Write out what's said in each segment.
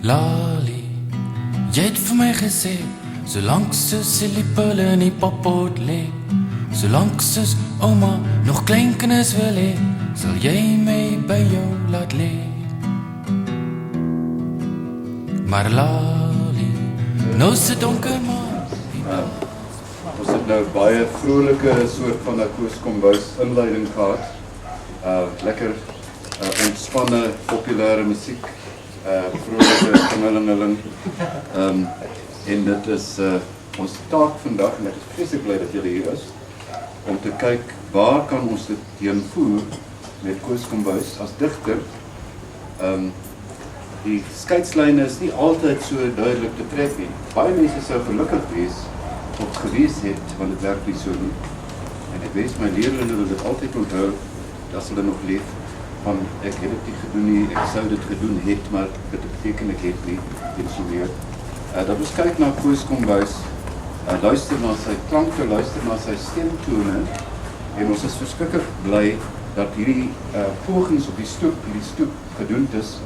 Lali, jy het vir my gesê, solank soos die lippel in die poppot lê, solank soos ouma nog kleinkinders wil hê, sal jy my by jou laat lê. Maar Lali, nou se donker maar. Ons het nou baie vrolike soort van 'n Koos Kombuis inleiding gehad. Lekker ontspanne, populêre musiek. Vrolike klingelingeling. En dit is ons taak vandag, en ek is vreeslik bly dat julle hier is, om te kyk waar kan ons dit heen voer met Koos Kombuis as digter. Die skeidslyne is nie altyd so duidelik te trek nie. Baie mense sou gelukkig wees of gewees het, want dit werk nie so nie. En ek wens my leerlinge wil dit altyd onthou, as hulle nog leef, van ek het dit nie gedoen nie, ek sou dit gedoen het, maar dit beteken ek het nie, en so weer. Dat ons kyk na Koos Kombuis, luister na sy klanke, luister na sy stemtone, en ons is verskriklik bly dat hierdie pogings op hierdie stoep gedoen is,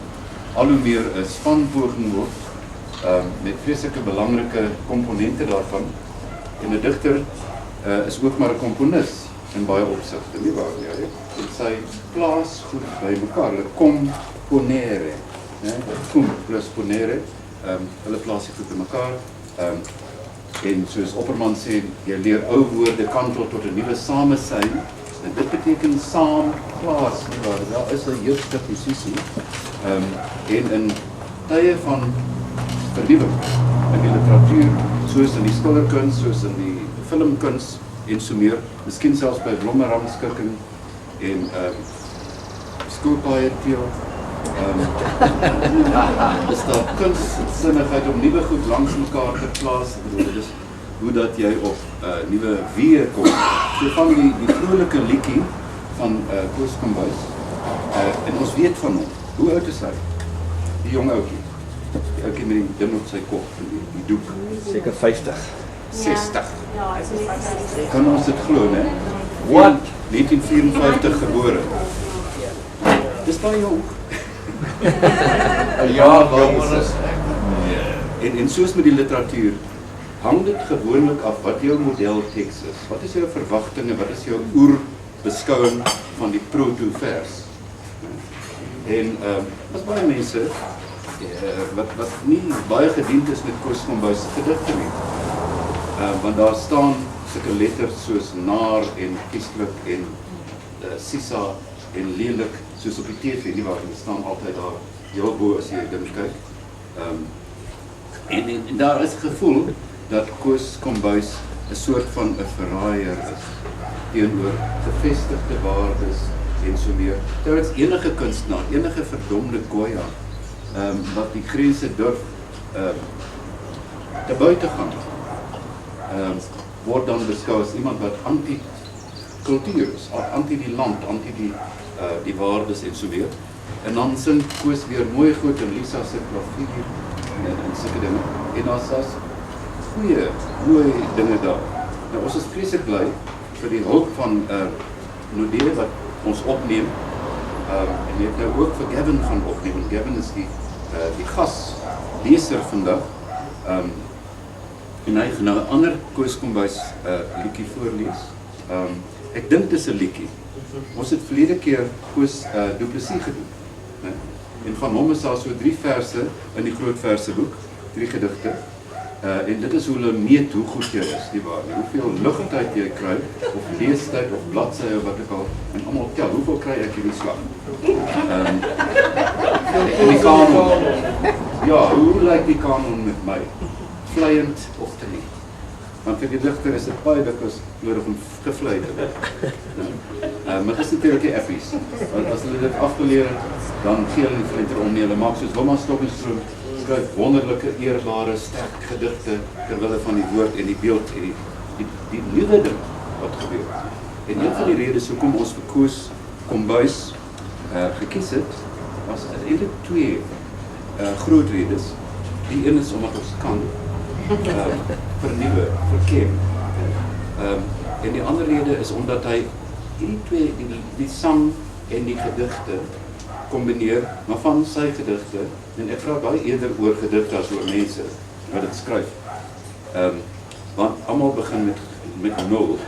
al hoe meer 'n spanpoging word, met vreeslike belangrike komponente daarvan. En 'n digter is ook maar 'n komponis in baie opsigte, nie waar nie? En sy plaas goed by mekaar, hulle komponere, kom plus ponere, hulle plaas goed by mekaar, en soos Opperman sê, jy leer ou woorde kantel tot 'n nuwe samesyn, en dit beteken saam plaas, nie waar, daar is 'n eerste posisie, en in tye van vernuwing in die literatuur, soos in die skilderkuns, soos in die filmkuns en so meer, miskien selfs by blommerangskikking en skoolpaaie teel, is daar kunstsinnigheid om nuwe goed langs mekaar te plaas, dus hoe dat jy op nuwe weë kom. So van die vrolike liedjie van Koos Kombuis, en ons weet van hom. Hoe oud is hy? Die jong ouetjie. Die ouetjie met die ding op sy kop, die doek. Seker 50. 60. Ja, is 50. Kan ons dit glo, né? Wat? 1954 gebore. Dis baie jong. Ja, jonger is En soos met die literatuur, hang dit gewoonlik af wat jou modelteks is. Wat is jou verwagtinge, wat is jou oerbeskouing van die proto-vers? En as baie mense wat nie baie gediend is met Koos Kombuis se gedigte nie. Want daar staan sulke letters soos naar en kiesklik en sisa en lelik, soos op die TV, nie waar, die staan altyd daar heel bo as jy dit kyk. En daar is 'n gevoel dat Koos Kombuis 'n soort van 'n verraaier is teenoor gevestigde waardes en so meer. Terwyl enige kunstenaar, enige verdomde Goya, wat die grense durf te buite gaan, word dan beskou as iemand wat anti-kultuur is, anti die land, anti die waardes en so weer. En dan sing Koos weer mooi goed in Lisa se klavier en sulke dinge. En daar's goeie, mooi dinge daar. Nou ons is vreeslik bly vir die hulp van Nodee wat ons opneem. En jy het nou ook vir Gavin gaan opneem. En Gavin is die gasleser vandag. En hy gaan nou 'n ander Koos Kombuis liedjie voorlees. Ek dink dis 'n liedjie. Ons het verlede keer Koos Du Plessis gedoen. Nee? En van hom is daar so 3 verse in die groot verseboek, 3 gedigte. En dit is hoe hulle meet hoe goed jy is, nie waar nie. Hoeveel lugtyd jy kry, of leestyd, of bladsye, of wat ook al. En almal tel, hoeveel kry ek hierdie slag? En die kanon. Ja, hoe lyk die kanon met my? Vleiend of te nie? Want vir die digter is dit baie dikwels nodig om gevlei te word. Maar dit is natuurlik die effies. Want as hulle dit afgeleer het, dan gee hulle nie vlenter om nie. Hulle maak soos Wilma Stokenstroom, skryf wonderlike, eerbare, sterk gedigte terwille van die woord en die beeld en die nuwe ding wat gebeur. En een van die redes hoekom ons vir Koos Kombuis gekies het, was eintlik 2 groot redes. Die een is omdat ons kan vernuwe, verken. En die ander rede is omdat hy hierdie 2, die sang en die gedigte, kombineer, maar van sy gedigte, en ek praat baie eerder oor gedigte as oor mense wat dit skryf. Want almal begin met 0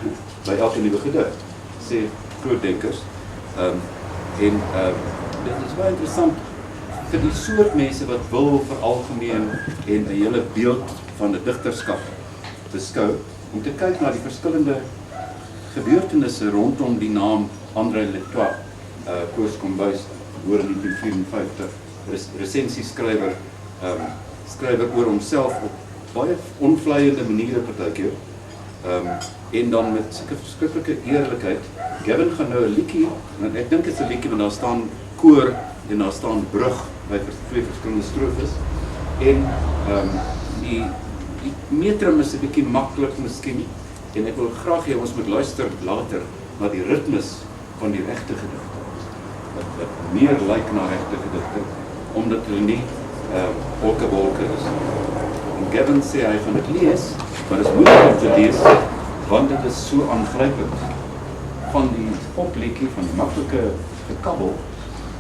by elke nuwe gedig, sê groot denkers. Dit is baie interessant vir die soort mense wat wil veralgemeen en 'n hele beeld van 'n digterskap beskou, om te kyk na die verskillende gebeurtenisse rondom die naam André Lettois, Koos Kombuis, geboore in 1954, resensieskrywer, skrywer oor homself op baie onvleiende maniere partykeer, en dan met sulke verskriklike eerlikheid. Gavin gaan nou 'n liedjie, en ek dink dit is 'n liedjie, want daar staan koor en daar staan brug by twee verskillende strofes, en die metrum is 'n bietjie maklik miskien, en ek wil graag hê ons moet luister later na die ritmes van die regte gedigte, wat meer lyk na regte gedigte, omdat hulle nie wolke is. En Gavin sê hy gaan dit lees, maar dit is moeilik om te lees, want dit is so aangrypend, van die popliedjie, van die maklike gekabbel,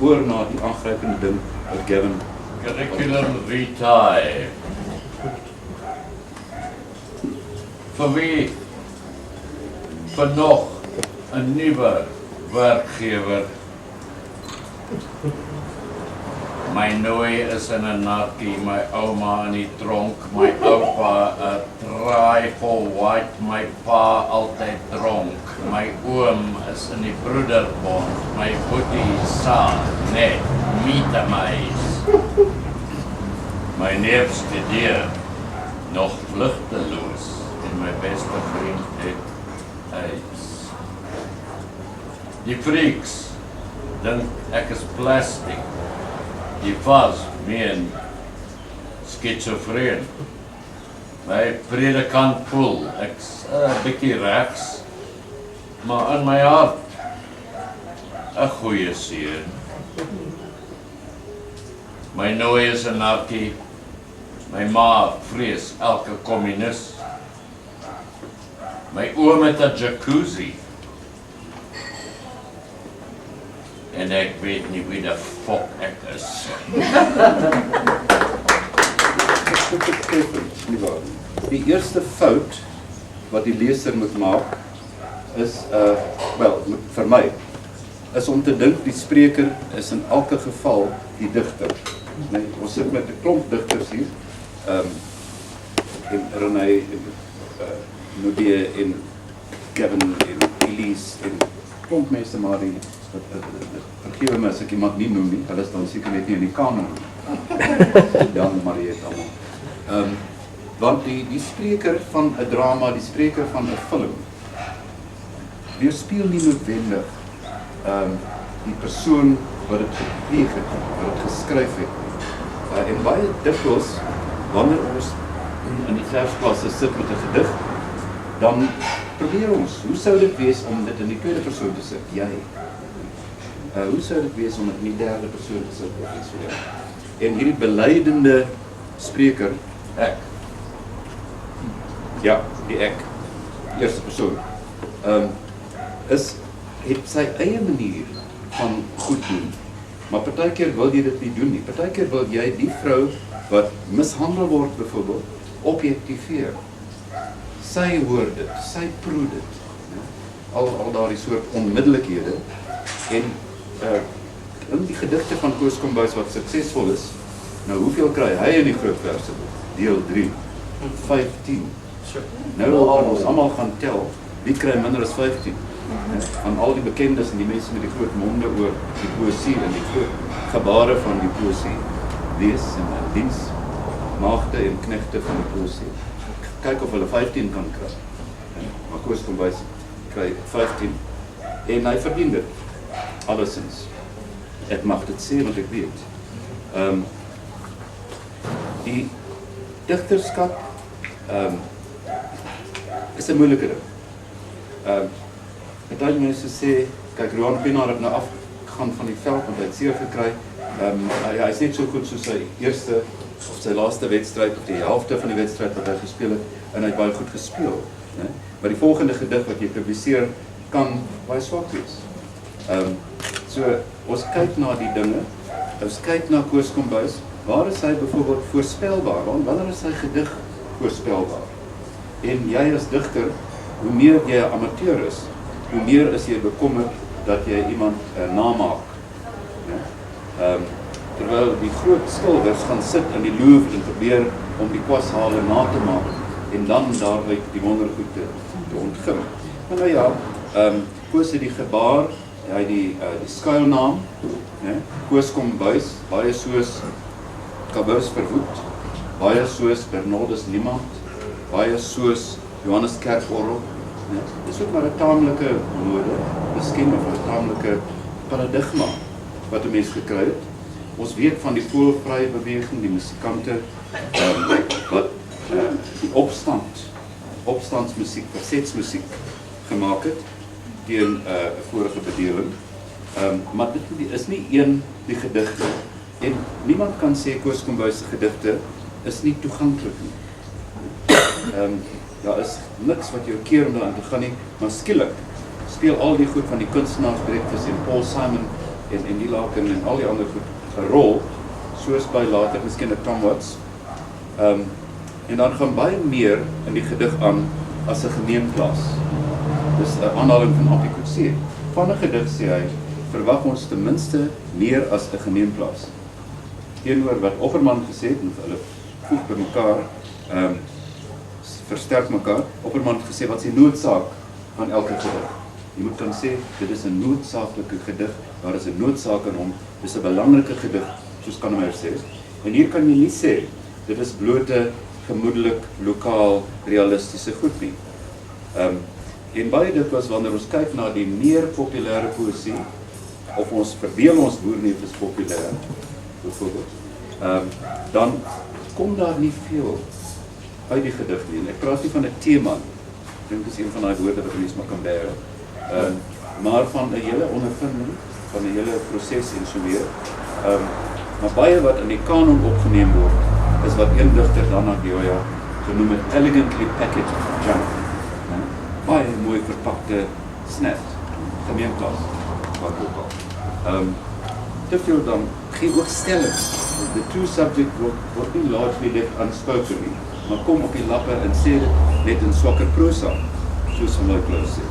oor na die aangrypende ding wat Gavin... Curriculum vitae. Vir wie vir nog 'n nuwe werkgewer. My nooi is in 'n narkie, my ouma in die tronk, my oupa 'n draai vol white, my pa altyd dronk, my oom is in die broederbond, my boetie sa net meetemais. My neef studeer nog vlugteloos en my beste vriend het AIDS. Die freaks dink ek is plastic. Die vas meen schizofreen. My predikant voel ek's 'n bietjie regs, maar in my hart 'n goeie seun. My nooi is 'n narkie. My ma vrees elke kommunis. My oom het 'n jacuzzi. En ek weet nie wie die fok ek is. Die eerste fout wat die leser moet maak is, vir my, is om te dink die spreker is in elke geval die digter. Nee, ons sit met 'n klomp digters hier, en René, Nodie en Gavin en Elise en klomp mense, maar die vergewe my as ek iemand nie noem nie, hulle is dan seker net nie in die kanon. Jan, Mariette, allemaal. Want die spreker van 'n drama, die spreker van 'n film, weerspieël nie noodwendig die persoon wat dit gepleeg het, wat dit geskryf het. En baie dikwels, wanneer ons in die versklasse sit met 'n gedig, dan probeer ons, hoe sou dit wees om dit in die tweede persoon te sit? Jy. Hoe sou dit wees om dit in die derde persoon te sit? En hierdie beleidende spreker, ek. Ja, die ek, eerste persoon, het sy eie manier van goed doen. Maar partykeer wil jy dit nie doen nie. Partykeer wil jy die vrou wat mishandel word byvoorbeeld objektiveer. Sy hoor dit, sy proe dit. Al daardie soort onmiddellikhede. En in die gedigte van Koos Kombuis wat suksesvol is, nou hoeveel kry hy in die groot verse? Deel 3, 15. Nou kan ons almal gaan tel, wie kry minder as 15? Van al die bekendes en die mense met die groot monde oor die poësie en die groot gebare van die poësie, wees en diens, maagde en knegte van die poësie. Kyk of hulle 15 kan kry. Maar Koos Kombuis kry 15 en hy verdien dit, allesins. Ek mag dit sê wat ek weet. Die digterskap is 'n moeilike ding. Party mense sê, kyk, Roan Pienaar het nou afgegaan van die veld, want hy het seer gekry. Hy is net so goed soos sy eerste of sy laaste wedstryd, of die helfte van die wedstryd wat hy gespeel het, en hy het baie goed gespeel. Ne? Maar die volgende gedig wat jy publiseer, kan baie swak wees. So, ons kyk na die dinge, ons kyk na Koos Kombuis, waar is hy byvoorbeeld voorspelbaar, want wanneer is sy gedig voorspelbaar? En jy as digter, hoe meer jy 'n amateur is, hoe meer is jy bekommerd dat jy iemand namaak. Ja? Terwyl die groot skilders gaan sit in die Louvre en probeer om die kwashale na te maak en dan daaruit die wondergoed te ontgim. Maar nou ja, Koos het die gebaar, hy het die skuilnaam, Koos Kombuis, baie soos Kabus Verwoed, baie soos Bernardus Niemand, baie soos Johannes Kerkorrel. Dit is ook maar 'n taamlike mode, miskien of 'n taamlike paradigma wat 'n mens gekry het. Ons weet van die voelvrye beweging, die musikante wat die opstandsmusiek, versetsmusiek gemaak het teen 'n vorige bedeling. Maar dit is nie die gedigte. En niemand kan sê Koos Kombuis se gedigte is nie toeganklik nie. Daar is niks wat jou keer om daarin te gaan nie, maar skielik speel al die goed van die kunstenaars Breakfast en Paul Simon en die Larkin en al die ander goed 'n rol, soos by later miskien 'n Tom Watts. En dan gaan baie meer in die gedig aan as 'n gemeenplaas. Dis 'n aanhaling van Appie Coetzee. Van 'n gedig sê hy, verwag ons ten minste meer as 'n gemeenplaas. Teenoor wat Opperman gesê het, en hulle voeg by mekaar, versterk mekaar. Opperman het gesê, wat is die noodsaak van elke gedig? Jy moet dan sê, dit is 'n noodsaaklike gedig, daar is 'n noodsaak in hom, dit is 'n belangrike gedig, soos Kannemeyer sê. En hier kan jy nie sê, dit is blote, gemoedelik, lokaal, realistiese goed nie. En baie dikwels wanneer ons kyk na die meer populêre poësie, of ons verbeel ons Boerneef is populêr, byvoorbeeld, dan kom daar nie veel uit die gedig nie. En ek praat nie van 'n tema, ek dink dis een van daai woorde wat mense maar kan bære, maar van 'n hele ondervinding, van 'n hele proses en so weer. Maar baie wat in die kanon opgeneem word, is wat een digter dan aan Gioia genoem het elegantly packaged junk. Baie mooi verpakte snap, gemeenplaas, wat ook al. Te veel dan, gee ook stellings. The true subject word nie largely left unspoken nie, maar kom op die lappe en sê dit net in swakker prosa, soos van my Klaus sê.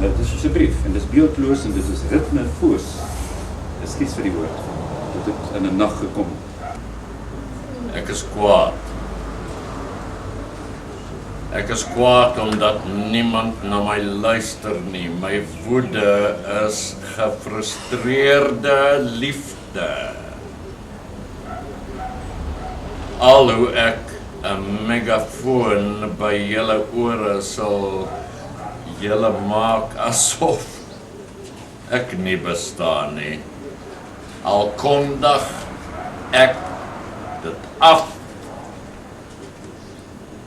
Dit is soos 'n brief, en dit is beeldloos, en dit is ritmefoos. Ekskuus vir die woord, dat het in 'n nag gekom. Ek is kwaad. Ek is kwaad omdat niemand na my luister nie. My woede is gefrustreerde liefde. Al hoe ek 'n megafoon by julle ore sal julle maak asof ek nie bestaan nie. Al kondig ek dit af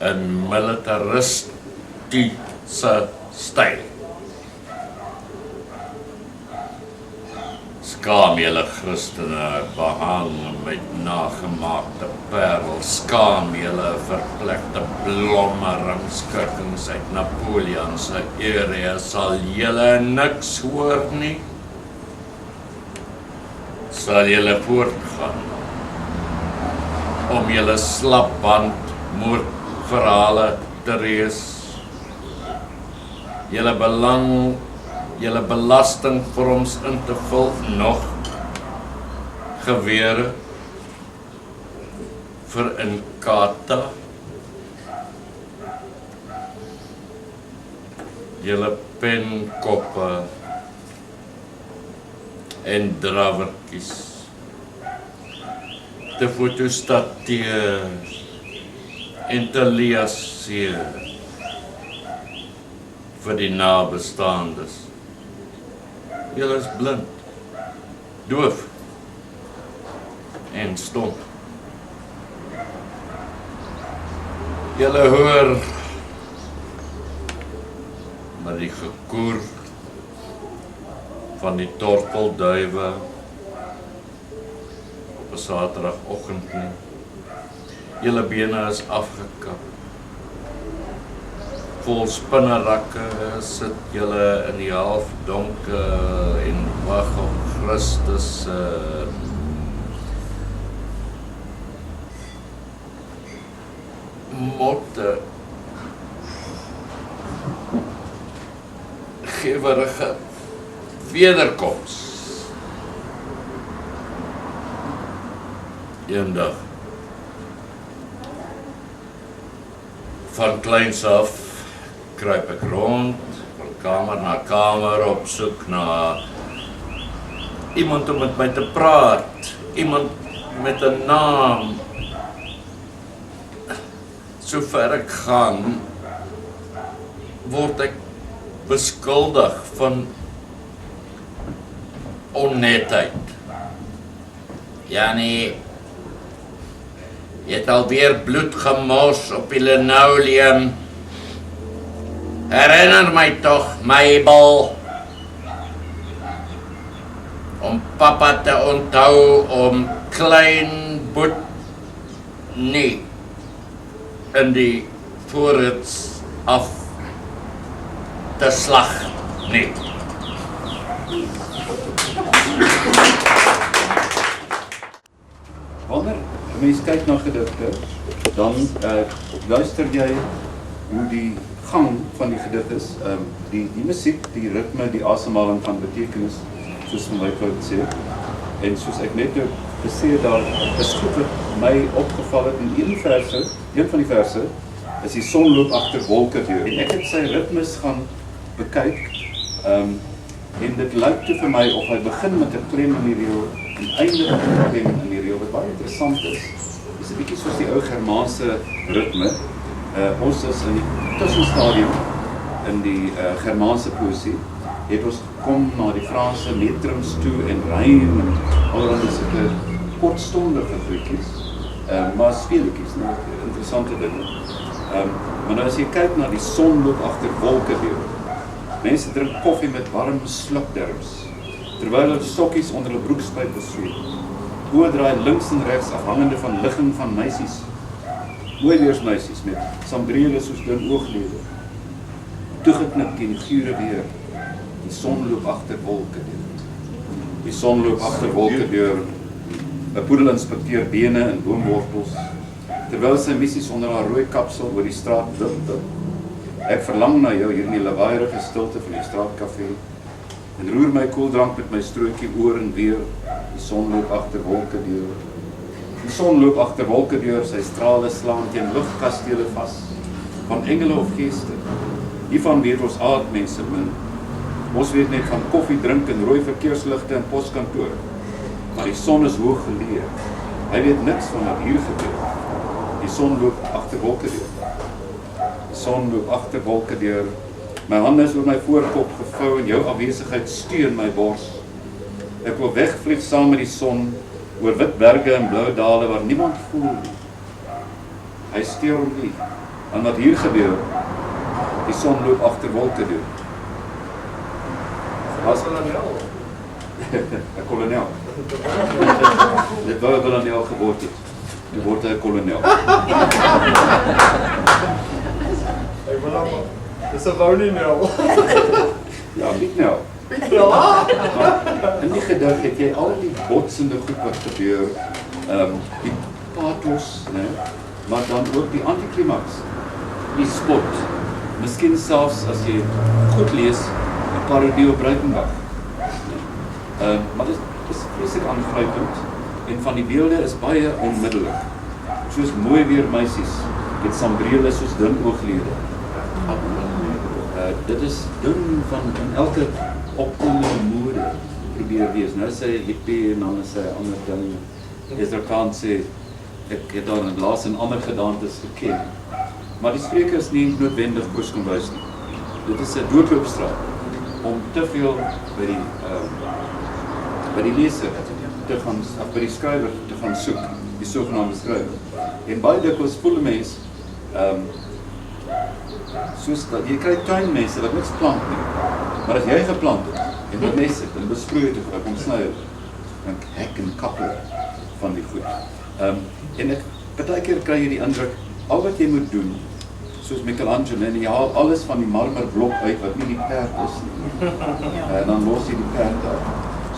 in militaristiese styl. Skaam julle Christene behang met nagemaakte parels, skaam julle verplekte blommeringskikkings uit Napoleon se area, sal julle niks hoor nie. Sal julle voortgaan om julle slapband moordverhale te reis. Julle belastingvorms in te vul, nog gewere vir Inkatha. Julle penkoppe en drawertjies te fotostateer en te liaseer vir die nabestaandes. Julle is blind, doof en stom. Julle hoor maar die gekoer van die tortelduwe op 'n Saterdagoggend nie. Julle bene is afgekap. vol spinnerakke, sit julle in die halfdonker en wag op Christus motte gewerige wederkoms. Eendag van kleins af kruip ek rond, van kamer na kamer op soek na iemand om met my te praat, iemand met 'n naam. So ver ek gaan, word ek beskuldig van onnetheid. Janie, jy het alweer bloed gemors op die linoleum. Herinner my tog, Mabel, om papa te onthou om klein Boet nie in die voorrits af te slag nie. Wanneer 'n mens kyk na gedigte, dan luister jy hoe die gang van die gedig is, die musiek, die ritme, die asemhaling van betekenis, soos van my vrou sê. En soos ek net nou gesê het, daar is goed wat my opgeval het in een van die verse, is die son loop agter wolke deur. En ek het sy ritmes gaan bekyk, en dit lyk toe vir my of hy begin met 'n klem in die reël en eindig met 'n klem in die reël. Wat baie interessant is 'n bietjie soos die ou Germaanse ritme. Ons is in die tussenstadium in die Germaanse poësie. Het ons gekom na die Franse metrums toe en rym en allerlei sulke kortstondige goedjies, maar speletjies, nou, interessante dinge. Maar nou as jy kyk na die son loop agter wolke deur. Mense drink koffie met warm slukderms, terwyl hulle stokkies onder hulle broekspype sweep. Oë draai links en regs afhangende van ligging van meisies. Mooi weersmeisies met sambrele soos dun ooglede. Toegeknip teen die gure weer. Die son loop agter wolke deur. Die son loop agter wolke deur. 'n Poedel inspekteer bene en boomwortels, terwyl sy missies onder haar rooi kapsel oor die straat dip. Ek verlang na jou hier in die lawaaierige stilte van die straatkafee en roer my koeldrank met my strootjie oor en weer. Die son loop agter wolke deur. Die son loop agter wolke deur, sy strale slaan teen lugkastele vas, van engele of geeste. Hiervan weet ons aardmense min. Ons weet net van koffie drink en rooi verkeersligte in poskantoor. Maar die son is hoog geleë. Hy weet niks van wat hier gebeur. Die son loop agter wolke deur. Die son loop agter wolke deur. My hande is oor my voorkop gevou en jou afwesigheid steun my bors. Ek wil wegvlieg saam met die son oor wit berge en blou dale waar niemand voel nie. Hy steur hom nie aan wat hier gebeur. Die son loop agter wolke deur. Was 'n kolonel. Dit wou 'n kolonel geword het. Toe word hy 'n kolonel. Ek wil hom. Dis 'n woning nou. Ja, niet nou. In die gedig het jy al die botsende goed wat gebeur, die pathos, né? Maar dan ook die antiklimaks, die spot. Miskien selfs as jy goed lees, 'n parodie op Breitenbach. Maar dit is vreeslik aangrypend en van die beelde is baie onmiddellik. Soos mooi weer meisies met sambrele soos dun ooglede. Dit is dun van in elke opkomende mode probeer wees. Nou sê hippie en dan is hy ander ding. Ezra Khan sê, ek het daar in laas en ander gedaantes geken. Maar die spreker is nie noodwendig Kooskombuis nie. Dit is 'n doodloopstraat om te veel by die leser te gaan, of by die skrywer te gaan soek, die sogenaamde skrywer. En baie dikwels voel 'n mens, soos dat jy kry tuinmense wat niks plant nie, maar as jy geplant het, en wat mense het, en besproei het, of kom sny het, dan hek en kappel van die goed. En ek, partykeer kry jy die indruk, al wat jy moet doen, soos Michelangelo, en jy haal alles van die marmerblok uit wat nie die perd is nie. En dan los jy die perd uit.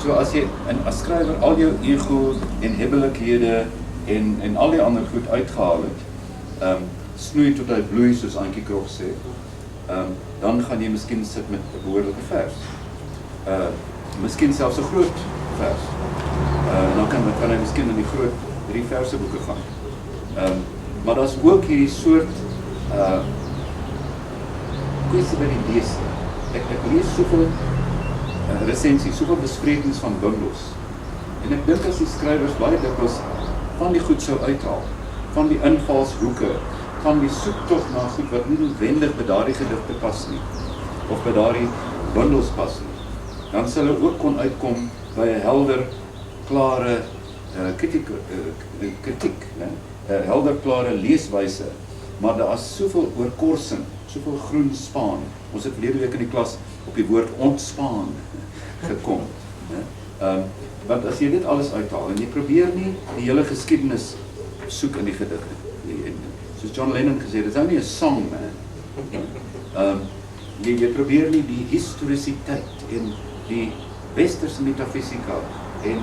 So as jy as skrywer al jou ego en hebbelikhede en al die ander goed uitgehaal het, snoei tot hy bloei, soos Antjie Krog sê, dan gaan jy miskien sit met 'n behoorlike vers. Miskien selfs 'n groot vers. Dan kan hy miskien in die groot 3 verseboeke gaan. Maar daar's ook hierdie soort kwessie by die lees. Ek lees soveel resensies, soveel besprekings van bundels. En ek dink as die skrywers baie dikwels van die goed sou uithaal, van die invalshoeke, van die soektog na goed wat nie noodwendig by daardie gedigte pas nie, of by daardie bundels pas nie, dan sal hulle ook kon uitkom by 'n helder, klare kritiek, helder, klare leeswyse, maar daar is soveel oorkorsing, soveel groen spaan. Ons het verlede week in die klas op die woord ontspaan gekom. Want as jy dit alles uithaal, en jy probeer nie die hele geskiedenis soek in die gedigte, soos John Lennon gesê het, dit is nou nie 'n song, man. Jy probeer nie die historisiteit en die westerse metafisika en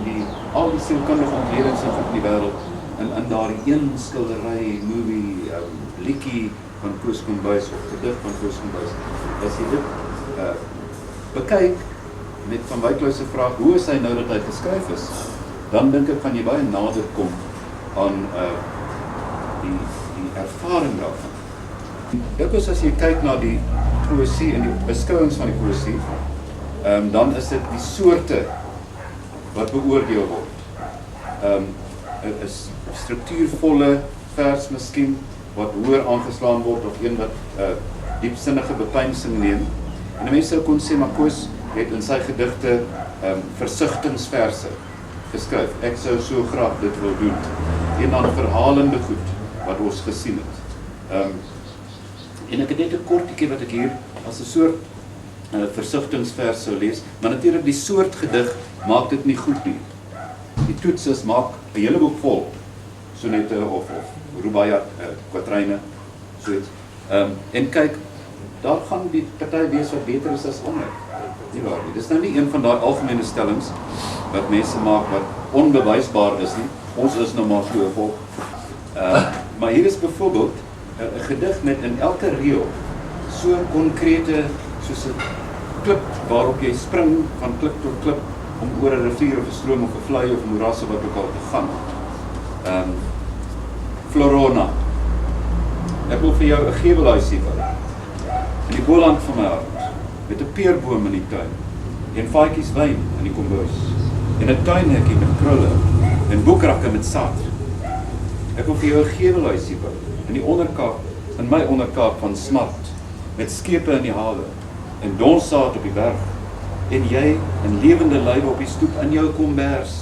al die sielkundige ontledings in die wêreld in daardie een skildery, movie, liedjie van Koos Kombuis of gedig van Koos Kombuis. As jy dit bekyk met Van Wyk se vraag, hoe is hy nou dat hy geskryf is, dan dink ek gaan jy baie nader kom aan die ervaring daarvan. Dikwels as jy kyk na die poësie en die beskouings van die poësie, dan is dit die soorte wat beoordeel word. 'n struktuurvolle vers miskien, wat hoër aangeslaan word, of een wat diepsinnige bepeinsing neem. En 'n mens sou kon sê, maar Koos het in sy gedigte versigtingsverse geskryf. Ek sou so graag dit wil doen. En dan verhalende goed wat ons gesien het. En ek het net 'n kortjie wat ek hier as 'n soort versigtingsvers sou lees, maar natuurlik die soort gedig maak dit nie goed nie. Die toetses maak 'n hele boek vol, sonette of rubaiyat, kwatryne, soets. En kyk, daar gaan die party wees wat beter is as ander. Nie waar nie. Dis nou nie een van daai algemene stellings wat mense maak wat onbewysbaar is nie. Ons is nou maar so volk. Maar hier is byvoorbeeld 'n gedig met in elke reël so 'n konkrete, soos 'n klip waarop jy spring van klip tot klip om oor 'n rivier of 'n stroom of 'n vlei of 'n moeras of wat ook al te gaan. Florona. Ek wil vir jou 'n gevelhuisie bou. In die Boland van my hart, met 'n peerboom in die tuin, en vaatjies wyn in die kombuis, en 'n tuinhekkie met krulle, en boekrakke met saad. Ek wil vir jou 'n gevelhuisie bou, in my onderkaap van smart, met skepe in die hawe, en donssaad op die berg, en jy in lewende lywe op die stoep in jou kombers,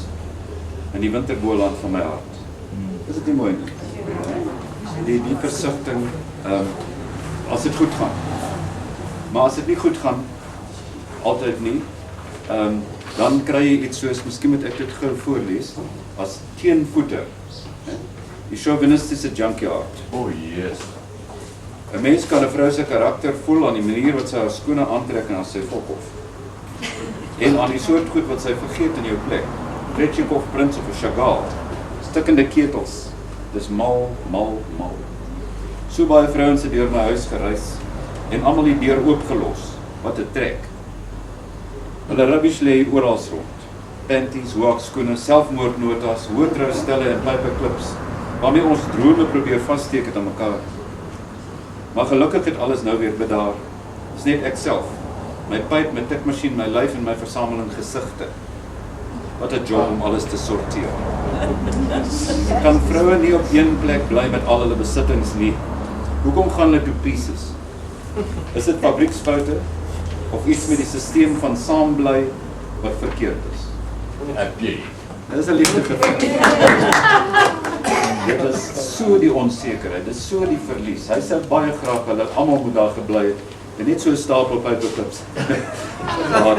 in die winterboland van my hart. Is dit nie mooi nie? Die versigtiging, as dit goed gaan. Maar as dit nie goed gaan, altyd nie, dan kry jy iets soos, miskien moet ek dit gou voorlees, as teenvoeter. Die chauvinistiese junkyard. Oh yes. 'n Mens kan 'n vrou se karakter voel aan die manier wat sy haar skoene aantrek en aan sy fokhof. En aan die soort goed wat sy vergeet in jou plek. Tretjikov, Prins of 'n Chagall. Stikkende ketels. Dis mal. So baie vrouens het deur my huis gereis en almal die deur oopgelos. Wat 'n trek. Hulle rubbish lê oral rond. Panties, hoekskoene, selfmoordnotas, hoëtroustelle en paperclips, waarmee ons drome probeer vassteek het aan mekaar. Maar gelukkig het alles nou weer bedaar. Dis net ek self, my pyp, my tikmasjien, my lyf en my versameling gesigte. Wat 'n job om alles te sorteer. Kan vroue nie op een plek bly met al hulle besittings nie? Hoekom gaan hulle to pieces? Is dit fabrieksfoute of iets met die stelsel van saambly wat verkeerd is? Happy. Dit is 'n liefde gevoel. Dit is so die onsekerheid, dit is so die verlies. Hy sê baie graag hulle almal moet daar gebly het en net so 'n stapel paperclips. Maar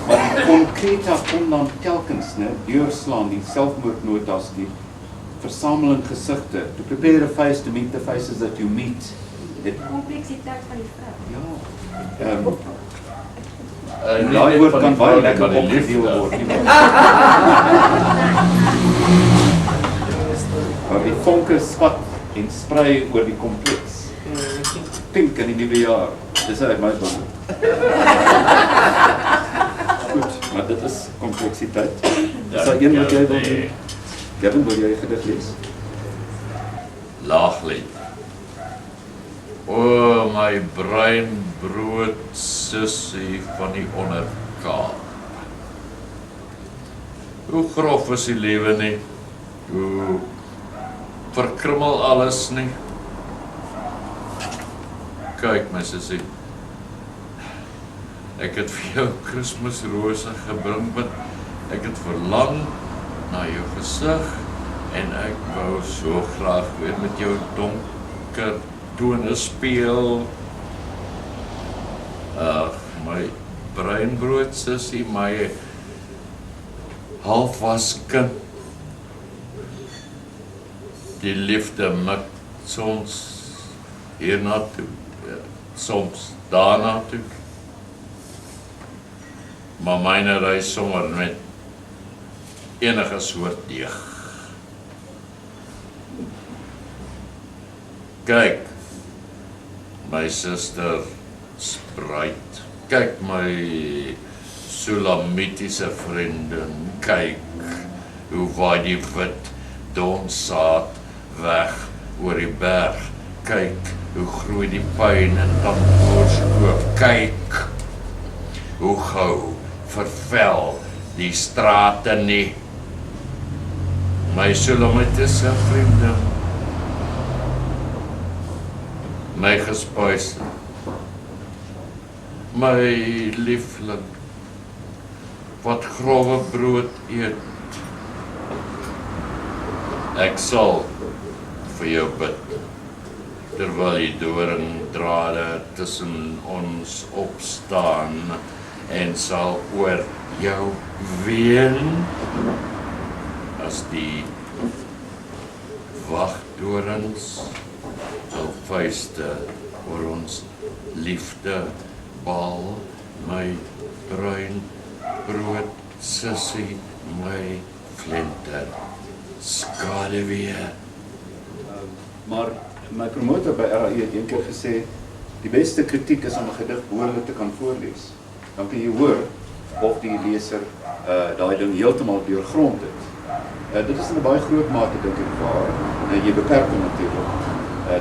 die konkrete kom dan telkens, deurslaan, die selfmoordnotas, versameling gesigte. To prepare a face to meet the faces that you meet. Dit, Kompleksiteit van die vrou. ja, daai woord kan baie lekker opgedeel word. Maar die vonke spat en sprei oor die kompleks. Pink in die nuwe jaar. Dis uit my band. Goed, maar dit is kompleksiteit. Is daar een wat jy wil doen? Gavin, wil jy 'n gedig lees? Laaglied. O my breinbrood sussie van die onderkaap. Hoe grof is die lewe nie? Hoe verkrummel alles nie? Kyk my sussie. Ek het vir jou Kersrose gebring, want ek het verlang na jou gesig en ek wou so graag weer met jou donker tone speel. Ag, my breinbrood sussie, my halfwas kind. Die liefde mik soms hierna toe, soms daarna toe. Maar myne reis sommer met enige soort deeg. Kyk, my suster spruit. Kyk my sulamitiese vriendin. Kyk hoe waai die wit donsaad weg oor die berg. Kyk hoe groei die pyn in Tambourskoop. Kyk hoe gou vervel die strate nie. My sulamitiese vriendin. My gespuis, my liefling, wat grove brood eet. Ek sal vir jou bid, terwyl die doringdrade tussen ons opstaan, en sal oor jou ween, as die wagdorings sal vuiste oor ons liefde bal, my bruin brood sussie, my flinte skaduwee. Maar my promotor by RAE het een keer gesê, die beste kritiek is om 'n gedig behoorlik te kan voorlees. Dan kan jy hoor of die leser daai ding heeltemal deurgrond het. Dit is in 'n baie groot mate dink ek waar. Jy beperk hom natuurlik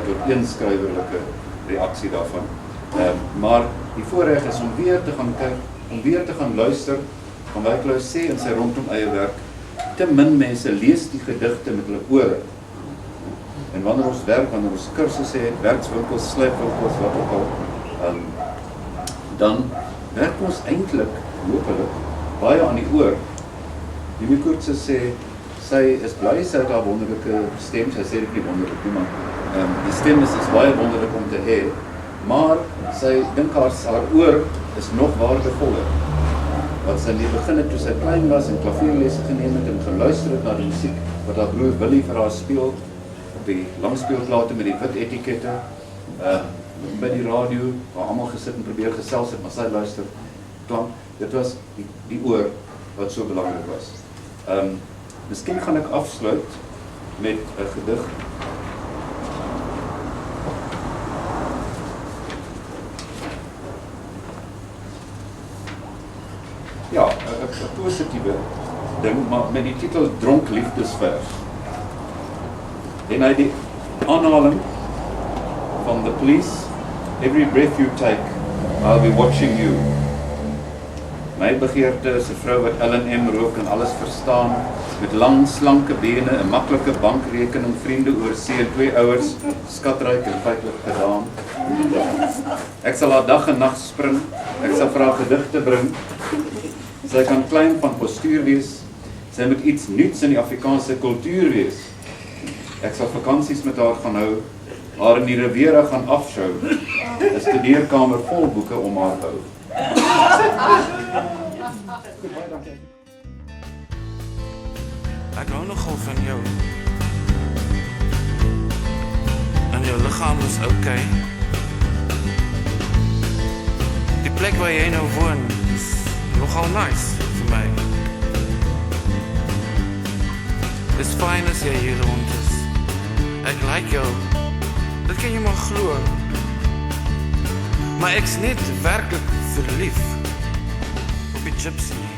tot een skrywerlike reaksie daarvan. Maar die voorreg is om weer te gaan kyk, om weer te gaan luister, van Wyklous sê in sy rondom eie werk, te min mense lees die gedigte met hulle ore. En wanneer ons werk, wanneer ons kursusse het, werkswinkels, slypwinkels, wat ook al, dan werk ons eintlik, hopelik, baie aan die oor. Die Kurtse sê, sy is bly, sy het haar wonderlike stem, sy sê dit nie wonderlik nie, maar die stem is baie wonderlik om te hê, maar sy dink haar oor is nog waardevoller. Wat sy nie begin het toe sy klein was en klavierlesse geneem het en geluister het na die musiek wat haar broer Willie vir haar speel, op die langspeelplate met die wit etikette, by die radio, waar almal gesit en probeer gesels het, maar sy luister klank. Dit was die oor wat so belangrik was. Miskien gaan ek afsluit met 'n gedig. Ja, 'n positiewe ding, maar met die titel Dronk Liefdesvers. En hy die aanhaling van The Police, Every breath you take, I'll be watching you. My begeerte is 'n vrou wat L&M rook en alles verstaan, met lang, slanke bene, 'n maklike bankrekening, vriende oor see en 2 ouers, skatryk en feitlik gedaan. Ek sal haar dag en nag spring, ek sal vir haar gedigte bring. Sy kan klein van postuur wees, sy moet iets nuuts in die Afrikaanse kultuur wees. Ek sal vakansies met haar gaan hou, haar in die Riviera gaan afsjou, 'n studeerkamer vol boeke om haar hou. Ek hou nogal van jou. jou liggaam is okay. Die plek waar jy nou woon is nogal nice vir my. Dis fyn as jy hier rond is. Ek like jou. Dit kan jy maar glo. Maar ek's net werklik verlief op die gypsy.